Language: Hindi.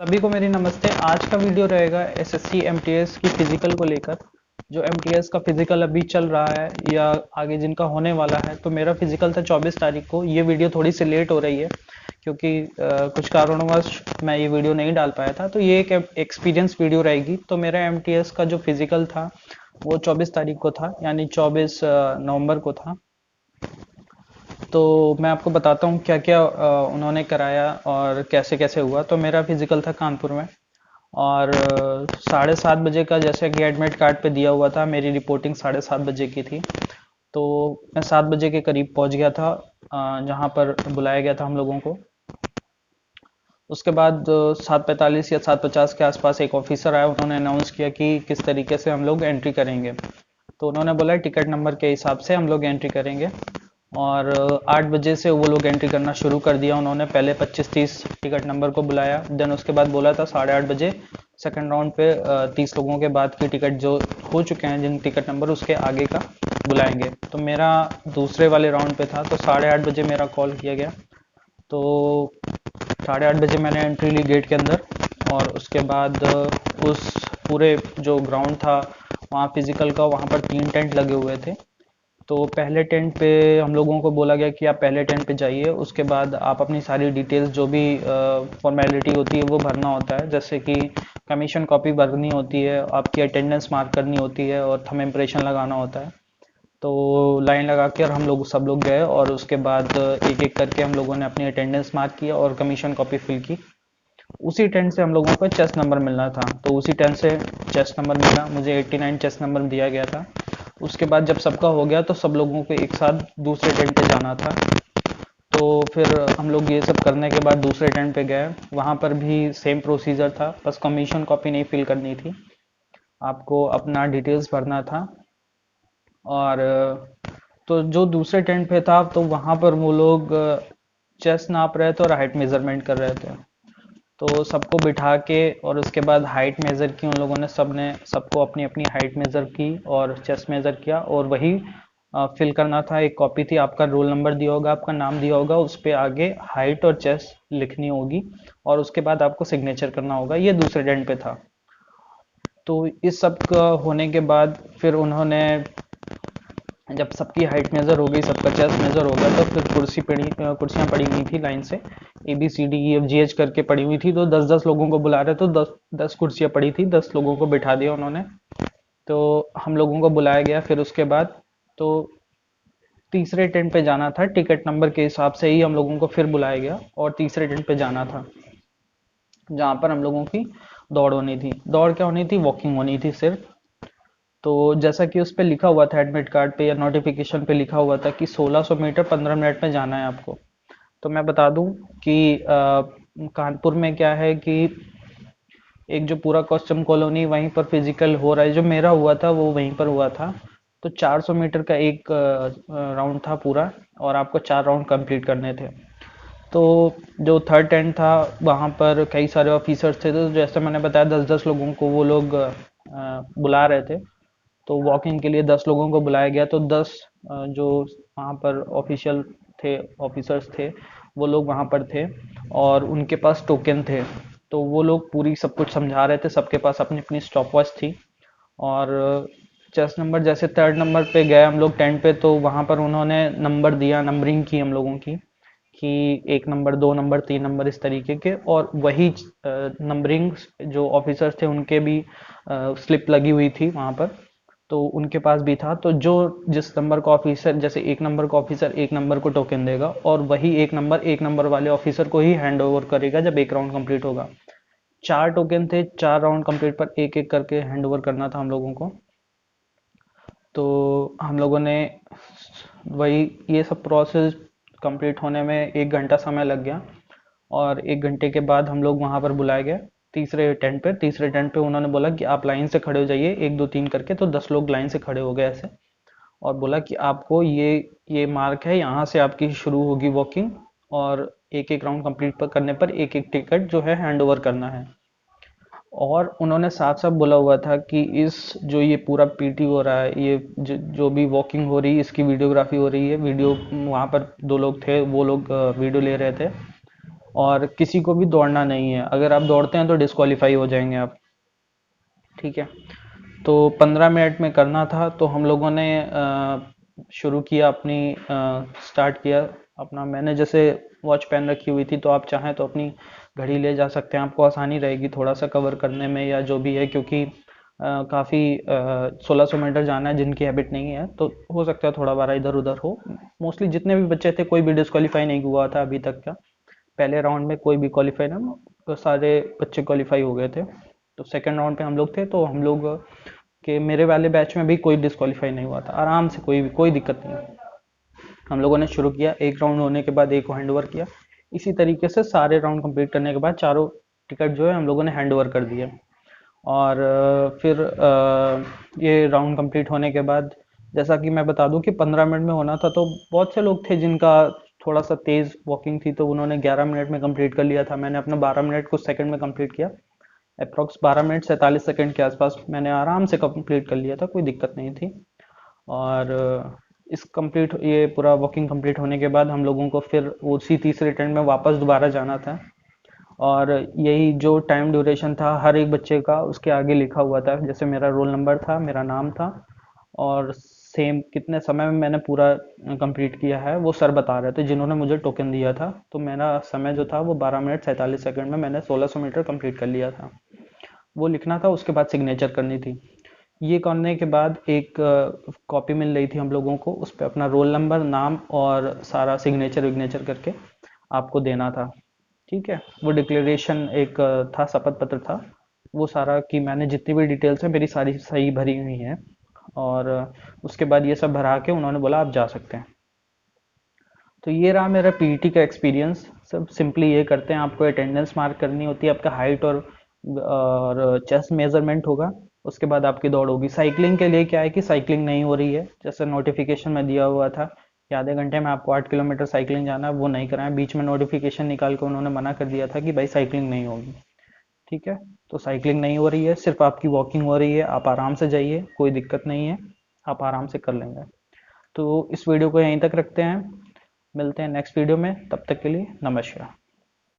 सभी को मेरी नमस्ते। आज का वीडियो रहेगा एसएससी एमटीएस की फिजिकल को लेकर। जो एमटीएस का फिजिकल अभी चल रहा है या आगे जिनका होने वाला है, तो मेरा फिजिकल था 24 तारीख को। ये वीडियो थोड़ी सी लेट हो रही है क्योंकि कुछ कारणों मैं ये वीडियो नहीं डाल पाया था। तो ये एक एक्सपीरियंस वीडियो रहेगी। तो मेरा एमटीएस का जो फिजिकल था वो 24 तारीख को था, यानी 24 नवंबर को था। तो मैं आपको बताता हूँ क्या क्या उन्होंने कराया और कैसे कैसे हुआ। तो मेरा फिजिकल था कानपुर में, और 7:30 बजे का जैसे कि एडमिट कार्ड पे दिया हुआ था, मेरी रिपोर्टिंग 7:30 बजे की थी। तो मैं 7 बजे के करीब पहुंच गया था जहां पर बुलाया गया था हम लोगों को। उसके बाद 7:45 या 7:50 के आसपास एक ऑफिसर आया। उन्होंने अनाउंस किया कि किस तरीके से हम लोग एंट्री करेंगे। तो उन्होंने बोला टिकट नंबर के हिसाब से हम लोग एंट्री करेंगे। और 8 बजे से वो लोग एंट्री करना शुरू कर दिया। उन्होंने पहले 25-30 टिकट नंबर को बुलाया, देन उसके बाद बोला था 8:30 बजे सेकंड राउंड पे 30 लोगों के बाद की टिकट जो हो चुके हैं, जिन टिकट नंबर उसके आगे का बुलाएंगे। तो मेरा दूसरे वाले राउंड पे था, तो 8:30 बजे मेरा कॉल किया गया। तो 8:30 बजे मैंने एंट्री ली गेट के अंदर। और उसके बाद उस पूरे जो ग्राउंड था वहाँ फिजिकल का, वहाँ पर 3 टेंट लगे हुए थे। तो पहले टेंट पे हम लोगों को बोला गया कि आप पहले टेंट पे जाइए। उसके बाद आप अपनी सारी डिटेल्स जो भी फॉर्मेलिटी होती है वो भरना होता है, जैसे कि कमीशन कॉपी भरनी होती है, आपकी अटेंडेंस मार्क करनी होती है और थंब इम्प्रेशन लगाना होता है। तो लाइन लगा कर हम लोग सब लोग गए, और उसके बाद एक एक करके हम लोगों ने अपनी अटेंडेंस मार्क किया और कमीशन कॉपी फिल की। उसी टेंट से हम लोगों को चेस्ट नंबर मिलना था, तो उसी टेंट से चेस्ट नंबर मिला मुझे। 89 चेस्ट नंबर दिया गया था। उसके बाद जब सबका हो गया तो सब लोगों को एक साथ दूसरे टेंट पे जाना था। तो फिर हम लोग ये सब करने के बाद दूसरे टेंट पे गए। वहाँ पर भी सेम प्रोसीजर था, बस कमीशन कॉपी नहीं फिल करनी थी, आपको अपना डिटेल्स भरना था। और तो जो दूसरे टेंट पे था, तो वहाँ पर वो लोग चेस्ट नाप रहे थे और हाइट मेजरमेंट कर रहे थे। तो सबको बिठा के और उसके बाद हाइट मेज़र की उन लोगों ने, सबको अपनी अपनी हाइट मेज़र की और चेस्ट मेज़र किया, और वही फिल करना था। एक कॉपी थी, आपका रोल नंबर दिया होगा, आपका नाम दिया होगा, उस पर आगे हाइट और चेस्ट लिखनी होगी, और उसके बाद आपको सिग्नेचर करना होगा। ये दूसरे डेंट पे था। तो इस सब का होने के बाद फिर उन्होंने, जब सबकी हाइट मेजर हो गई, सबका चेस्ट मेजर हो गया, तो फिर कुर्सियां पड़ी हुई थी लाइन से, ABCDEFGH करके पड़ी हुई थी। तो 10-10 लोगों को बुला रहे, तो 10-10 कुर्सियां पड़ी थी, 10 लोगों को बिठा दिया उन्होंने। तो हम लोगों को बुलाया गया। फिर उसके बाद तो तीसरे टेंट पे जाना था, टिकट नंबर के हिसाब से ही हम लोगों को फिर बुलाया गया और तीसरे टेंट पे जाना था, जहाँ पर हम लोगों की दौड़ होनी थी। दौड़ क्या होनी थी? वॉकिंग होनी थी सिर्फ। तो जैसा कि उस पे लिखा हुआ था एडमिट कार्ड पे या नोटिफिकेशन पे लिखा हुआ था कि 1600 मीटर 15 मिनट में जाना है आपको। तो मैं बता दूं कि कानपुर में क्या है कि एक जो पूरा कॉस्ट्यूम कॉलोनी वहीं पर फिजिकल हो रहा है, जो मेरा हुआ था वो वहीं पर हुआ था। तो 400 मीटर का एक राउंड था पूरा, और आपको 4 राउंड कंप्लीट करने थे। तो जो थर्ड टेंट था वहाँ पर कई सारे ऑफिसर्स थे। तो जैसे मैंने बताया 10-10 लोगों को वो लोग बुला रहे थे। तो वॉकिंग के लिए 10 लोगों को बुलाया गया। तो 10 जो वहाँ पर ऑफिशियल थे, ऑफिसर्स थे, वो लोग वहाँ पर थे और उनके पास टोकन थे। तो वो लोग पूरी सब कुछ समझा रहे थे, सबके पास अपनी अपनी स्टॉप वॉच थी। और चेस्ट नंबर जैसे थर्ड नंबर पे गए हम लोग टेंट पे, तो वहाँ पर उन्होंने नंबर दिया, नंबरिंग की हम लोगों की, कि 1 नंबर, 2 नंबर, 3 नंबर, इस तरीके के। और वही नंबरिंग जो ऑफिसर्स थे उनके भी स्लिप लगी हुई थी वहाँ पर, तो उनके पास भी था। तो जो जिस नंबर का ऑफिसर, जैसे 1 नंबर का ऑफिसर 1 नंबर को टोकन देगा, और वही 1 नंबर वाले ऑफिसर को ही हैंड ओवर करेगा जब एक राउंड कंप्लीट होगा। 4 टोकन थे, 4 राउंड कंप्लीट पर एक एक करके हैंड ओवर करना था हम लोगों को। तो हम लोगों ने वही, ये सब प्रोसेस कंप्लीट होने में 1 घंटा समय लग गया। और 1 घंटे के बाद हम लोग वहाँ पर बुलाए गए तीसरे टेंट पे उन्होंने बोला कि आप लाइन से खड़े हो जाइए, 1 2 3 करके। तो 10 लोग लाइन से खड़े हो गए ऐसे, और बोला कि आपको ये मार्क है, यहाँ से आपकी शुरू होगी वॉकिंग, और एक एक राउंड कंप्लीट करने पर एक एक टिकट जो है हैंड ओवर करना है। और उन्होंने साफ साफ बोला हुआ था कि इस जो ये पूरा पीटी हो रहा है, ये जो भी वॉकिंग हो रही है, इसकी वीडियोग्राफी हो रही है। वीडियो, वहाँ पर 2 लोग थे, वो लोग वीडियो ले रहे थे। और किसी को भी दौड़ना नहीं है। अगर आप दौड़ते हैं तो डिस्क्वालीफाई हो जाएंगे आप। ठीक है, तो 15 मिनट में करना था, तो हम लोगों ने शुरू किया अपनी स्टार्ट किया अपना। मैंने जैसे वॉच पहन रखी हुई थी, तो आप चाहें तो अपनी घड़ी ले जा सकते हैं, आपको आसानी रहेगी थोड़ा सा कवर करने में या जो भी है, क्योंकि काफ़ी 1600 मीटर जाना है। जिनकी हैबिट नहीं है तो हो सकता है थोड़ा बारा इधर उधर हो। मोस्टली जितने भी बच्चे थे कोई भी डिस्क्वालीफाई नहीं हुआ था अभी तक का। पहले राउंड में कोई भी क्वालिफाई ना, तो सारे बच्चे क्वालिफाई हो गए थे। तो सेकंड राउंड पे हम लोग थे, तो हम लोग के मेरे वाले बैच में भी कोई डिस्क्वालीफाई नहीं हुआ था, आराम से कोई दिक्कत नहीं। हम लोगों ने शुरू किया, एक राउंड होने के बाद एक को हैंड ओवर किया। इसी तरीके से सारे राउंड कंप्लीट करने के बाद चारों टिकट जो है हम लोगों ने हैंड ओवर कर दिए। और फिर ये राउंड कंप्लीट होने के बाद, जैसा कि मैं बता दूं कि 15 मिनट में होना था, तो बहुत से लोग थे जिनका थोड़ा सा तेज़ वॉकिंग थी, तो उन्होंने 11 मिनट में कंप्लीट कर लिया था। मैंने अपना 12 मिनट कुछ सेकंड में कंप्लीट किया। अप्रॉक्स 12 मिनट 47 सेकंड के आसपास मैंने आराम से कंप्लीट कर लिया था, कोई दिक्कत नहीं थी। और इस कंप्लीट ये पूरा वॉकिंग कंप्लीट होने के बाद हम लोगों को फिर उसी तीसरे टेंट में वापस दोबारा जाना था। और यही जो टाइम ड्यूरेशन था हर एक बच्चे का उसके आगे लिखा हुआ था, जैसे मेरा रोल नंबर था, मेरा नाम था, और सेम कितने समय में मैंने पूरा कंप्लीट किया है वो सर बता रहे थे जिन्होंने मुझे टोकन दिया था। तो मेरा समय जो था वो 12 मिनट 47 सेकंड में मैंने 1600 मीटर कंप्लीट कर लिया था। वो लिखना था, उसके बाद सिग्नेचर करनी थी। ये करने के बाद एक कॉपी मिल रही थी हम लोगों को, उस पर अपना रोल नंबर, नाम और सारा सिग्नेचर विग्नेचर करके आपको देना था। ठीक है, वो डिक्लेरेशन एक था, शपथ पत्र था। वो सारा कि मैंने जितनी भी डिटेल्स है मेरी सारी सही भरी हुई हैं। और उसके बाद ये सब भरा के उन्होंने बोला आप जा सकते हैं। तो ये रहा मेरा पीईटी का एक्सपीरियंस। सब सिंपली ये करते हैं, आपको अटेंडेंस मार्क करनी होती है, आपका हाइट और चेस्ट मेजरमेंट होगा। उसके बाद आपकी दौड़ होगी। साइकिलिंग के लिए क्या है कि साइकिलिंग नहीं हो रही है, जैसे नोटिफिकेशन में दिया हुआ था कि आधे घंटे में आपको 8 किलोमीटर साइकिलिंग जाना है, वो नहीं कराएं। बीच में नोटिफिकेशन निकाल के उन्होंने मना कर दिया था कि भाई साइकिलिंग नहीं होगी। ठीक है, तो साइकिलिंग नहीं हो रही है, सिर्फ आपकी वॉकिंग हो रही है। आप आराम से जाइए, कोई दिक्कत नहीं है, आप आराम से कर लेंगे। तो इस वीडियो को यहीं तक रखते हैं, मिलते हैं नेक्स्ट वीडियो में, तब तक के लिए नमस्कार।